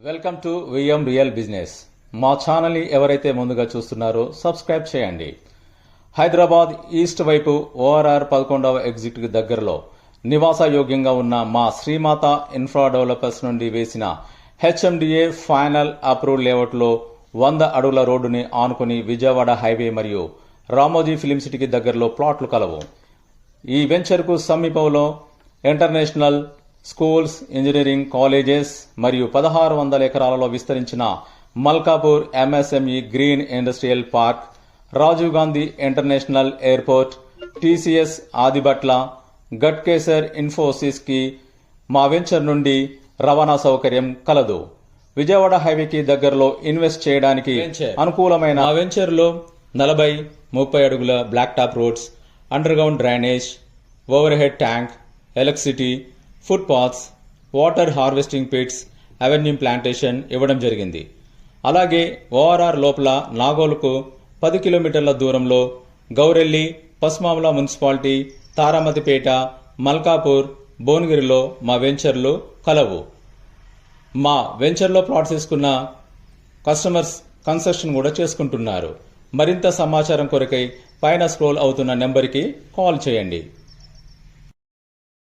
Welcome to VM real business. మా ఛానల్ని ఎవరైతే ముందుగా చూస్తున్నారో సబ్స్క్రైబ్ చేయండి. హైదరాబాద్ ఈస్ట్ వైపు ఓఆర్ఆర్ 11వ ఎగ్జిట్ కి దగ్గరలో నివాసయోగ్యంగా ఉన్న మా శ్రీమాత ఇన్ఫ్రా డెవలపర్స్ నుండి వేసిన హెచ్ఎండిఏ ఫైనల్ అప్రూవ్డ్ లేఅవుట్లో 100 అడుగుల రోడ్డుని ఆనుకుని విజయవాడ హైవే మరియు రామోజీ ఫిలిం సిటీకి దగ్గరలో ప్లాట్లు కలవు. ఈ వెంచర్కు సమీపంలో ఇంటర్నేషనల్ స్కూల్స్, ఇంజనీరింగ్ కాలేజెస్ మరియు 1600 ఎకరాలలో విస్తరించిన Malkapur MSME green industrial park, Rajiv Gandhi international airport, TCS Adibatla, Ghatkesar Infosys కి మా వెంచర్ నుండి రవాణా సౌకర్యం కలదు. విజయవాడ హైవేకి దగ్గరలో ఇన్వెస్ట్ చేయడానికి అనుకూలమైన మా వెంచర్ లో 40-30 అడుగుల black top roads, underground drainage, overhead tank, electricity, footpaths, water harvesting pits, avenue plantation ఇవ్వడం జరిగింది. అలాగే ఓఆర్ఆర్ లోపల నాగోలుకు 10 కిలోమీటర్ల దూరంలో గౌరెల్లి, పస్మాముల మున్సిపాలిటీ, తారామతిపేట, మల్కాపూర్, భువనగిరిలో మా వెంచర్లు కలవు. మా వెంచర్లో ప్లాట్స్ తీసుకున్న కస్టమర్స్ కన్స్ట్రక్షన్ కూడా చేసుకుంటున్నారు. మరింత సమాచారం కొరకై పైన స్క్రోల్ అవుతున్న నెంబర్కి కాల్ చేయండి.